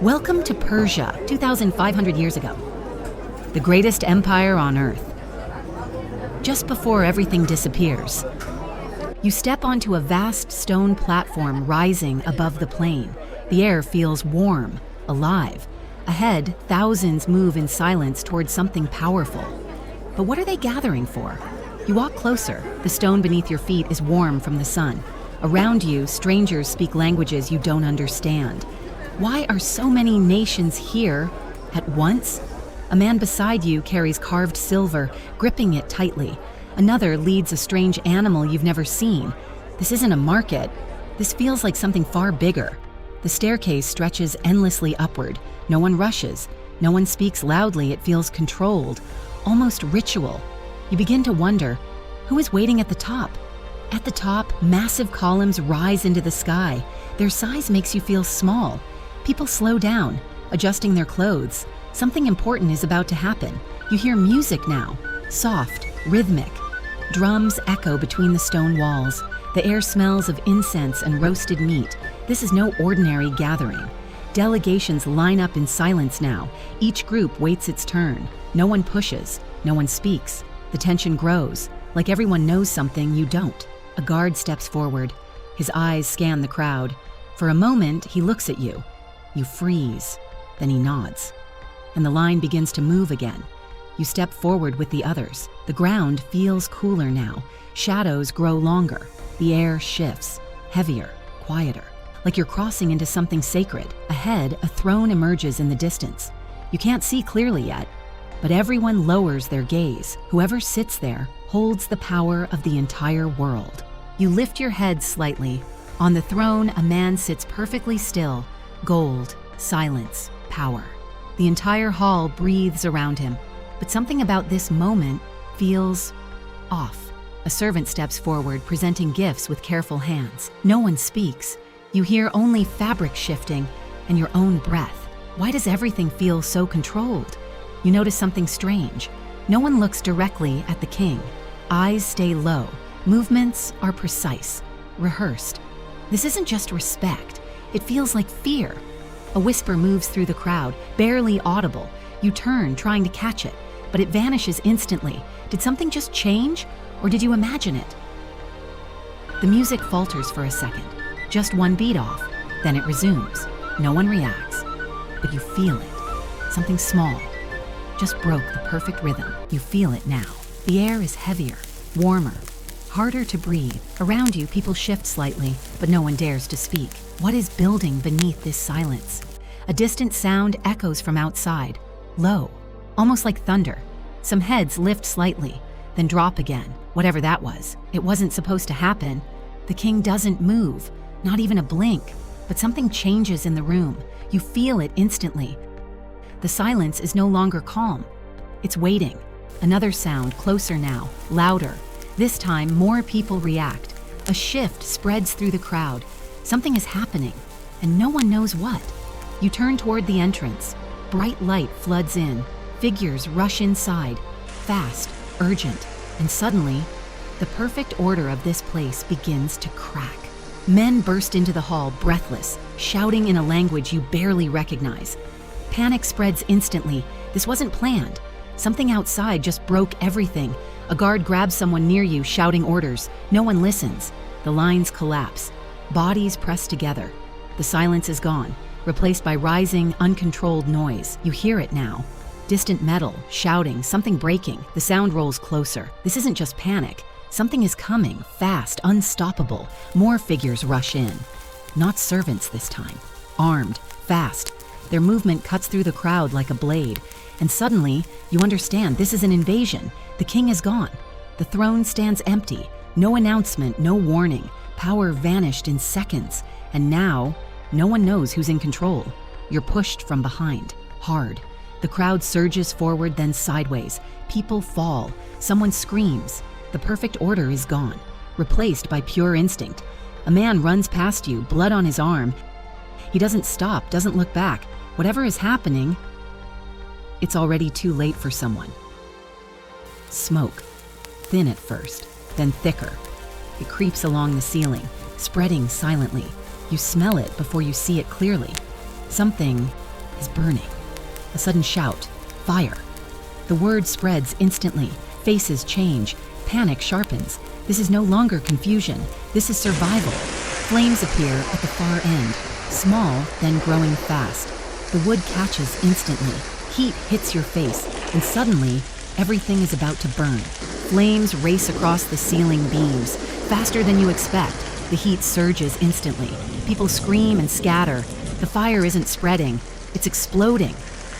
Welcome to Persia, 2,500 years ago. The greatest empire on Earth. Just before everything disappears, you step onto a vast stone platform rising above the plain. The air feels warm, alive. Ahead, thousands move in silence towards something powerful. But what are they gathering for? You walk closer. The stone beneath your feet is warm from the sun. Around you, strangers speak languages you don't understand. Why are so many nations here at once? A man beside you carries carved silver, gripping it tightly. Another leads a strange animal you've never seen. This isn't a market. This feels like something far bigger. The staircase stretches endlessly upward. No one rushes. No one speaks loudly. It feels controlled, almost ritual. You begin to wonder, who is waiting at the top? At the top, massive columns rise into the sky. Their size makes you feel small. People slow down, adjusting their clothes. Something important is about to happen. You hear music now, soft, rhythmic. Drums echo between the stone walls. The air smells of incense and roasted meat. This is no ordinary gathering. Delegations line up in silence now. Each group waits its turn. No one pushes, no one speaks. The tension grows, like everyone knows something you don't. A guard steps forward. His eyes scan the crowd. For a moment, he looks at you. You freeze, then he nods. And the line begins to move again. You step forward with the others. The ground feels cooler now. Shadows grow longer. The air shifts, heavier, quieter, like you're crossing into something sacred. Ahead, a throne emerges in the distance. You can't see clearly yet, but everyone lowers their gaze. Whoever sits there holds the power of the entire world. You lift your head slightly. On the throne, a man sits perfectly still. Gold, silence, power. The entire hall breathes around him, but something about this moment feels off. A servant steps forward, presenting gifts with careful hands. No one speaks. You hear only fabric shifting and your own breath. Why does everything feel so controlled? You notice something strange. No one looks directly at the king. Eyes stay low. Movements are precise, rehearsed. This isn't just respect. It feels like fear. A whisper moves through the crowd, barely audible. You turn, trying to catch it, but it vanishes instantly. Did something just change, or did you imagine it? The music falters for a second, just one beat off, then it resumes. No one reacts, but you feel it. Something small just broke the perfect rhythm. You feel it now. The air is heavier, warmer, harder to breathe. Around you, people shift slightly, but no one dares to speak. What is building beneath this silence? A distant sound echoes from outside, low, almost like thunder. Some heads lift slightly, then drop again. Whatever that was, it wasn't supposed to happen. The king doesn't move, not even a blink, but something changes in the room. You feel it instantly. The silence is no longer calm. It's waiting. Another sound, closer now, louder. This time, more people react. A shift spreads through the crowd. Something is happening, and no one knows what. You turn toward the entrance. Bright light floods in. Figures rush inside, fast, urgent, and suddenly, the perfect order of this place begins to crack. Men burst into the hall, breathless, shouting in a language you barely recognize. Panic spreads instantly. This wasn't planned. Something outside just broke everything. A guard grabs someone near you, shouting orders. No one listens. The lines collapse. Bodies press together. The silence is gone, replaced by rising, uncontrolled noise. You hear it now. Distant metal, shouting, something breaking. The sound rolls closer. This isn't just panic. Something is coming, fast, unstoppable. More figures rush in. Not servants this time. Armed, fast. Their movement cuts through the crowd like a blade. And suddenly, you understand this is an invasion. The king is gone. The throne stands empty. No announcement, no warning. Power vanished in seconds, and now, no one knows who's in control. You're pushed from behind, hard. The crowd surges forward, then sideways. People fall. Someone screams. The perfect order is gone, replaced by pure instinct. A man runs past you, blood on his arm. He doesn't stop, doesn't look back. Whatever is happening, it's already too late for someone. Smoke, thin at first, then thicker. It creeps along the ceiling, spreading silently. You smell it before you see it clearly. Something is burning. A sudden shout, fire. The word spreads instantly. Faces change. Panic sharpens. This is no longer confusion. This is survival. Flames appear at the far end, small, then growing fast. The wood catches instantly. Heat hits your face, and suddenly, everything is about to burn. Flames race across the ceiling beams, faster than you expect. The heat surges instantly. People scream and scatter. The fire isn't spreading, it's exploding.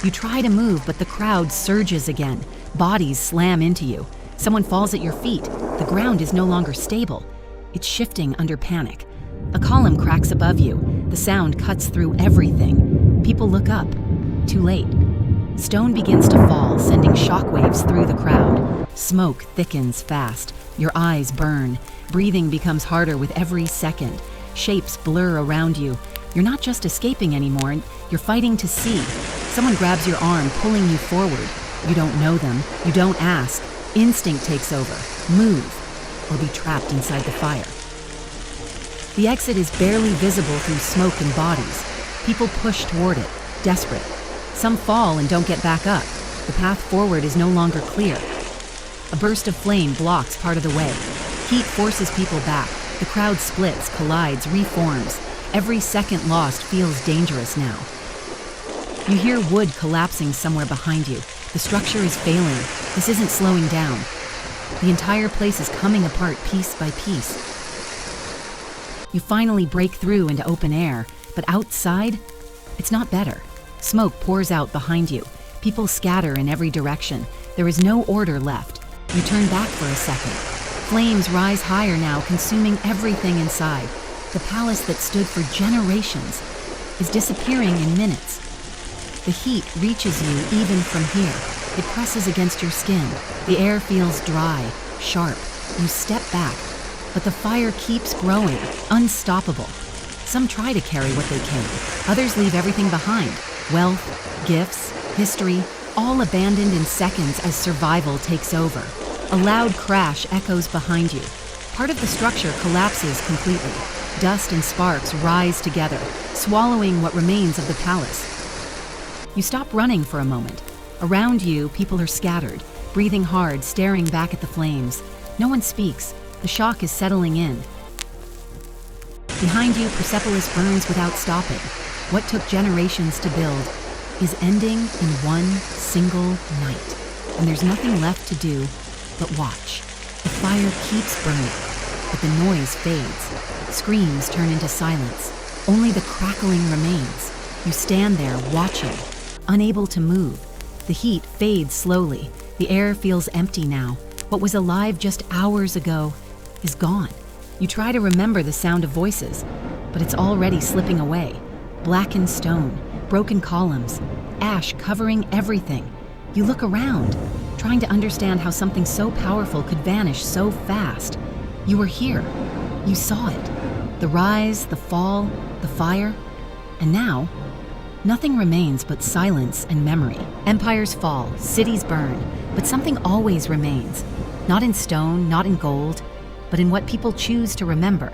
You try to move, but the crowd surges again. Bodies slam into you. Someone falls at your feet. The ground is no longer stable. It's shifting under panic. A column cracks above you. The sound cuts through everything. People look up. Too late. Stone begins to fall, sending shockwaves through the crowd. Smoke thickens fast. Your eyes burn. Breathing becomes harder with every second. Shapes blur around you. You're not just escaping anymore, you're fighting to see. Someone grabs your arm, pulling you forward. You don't know them. You don't ask. Instinct takes over. Move, or be trapped inside the fire. The exit is barely visible through smoke and bodies. People push toward it, desperate. Some fall and don't get back up. The path forward is no longer clear. A burst of flame blocks part of the way. Heat forces people back. The crowd splits, collides, reforms. Every second lost feels dangerous now. You hear wood collapsing somewhere behind you. The structure is failing. This isn't slowing down. The entire place is coming apart piece by piece. You finally break through into open air, but outside, it's not better. Smoke pours out behind you. People scatter in every direction. There is no order left. You turn back for a second. Flames rise higher now, consuming everything inside. The palace that stood for generations is disappearing in minutes. The heat reaches you even from here. It presses against your skin. The air feels dry, sharp. You step back, but the fire keeps growing, unstoppable. Some try to carry what they can. Others leave everything behind. Wealth, gifts, history, all abandoned in seconds as survival takes over. A loud crash echoes behind you. Part of the structure collapses completely. Dust and sparks rise together, swallowing what remains of the palace. You stop running for a moment. Around you, people are scattered, breathing hard, staring back at the flames. No one speaks. The shock is settling in. Behind you, Persepolis burns without stopping. What took generations to build is ending in one single night. And there's nothing left to do but watch. The fire keeps burning, but the noise fades. Screams turn into silence. Only the crackling remains. You stand there watching, unable to move. The heat fades slowly. The air feels empty now. What was alive just hours ago is gone. You try to remember the sound of voices, but it's already slipping away. Blackened stone, broken columns, ash covering everything. You look around, trying to understand how something so powerful could vanish so fast. You were here. You saw it. The rise, the fall, the fire. And now, nothing remains but silence and memory. Empires fall, cities burn, but something always remains. Not in stone, not in gold, but in what people choose to remember.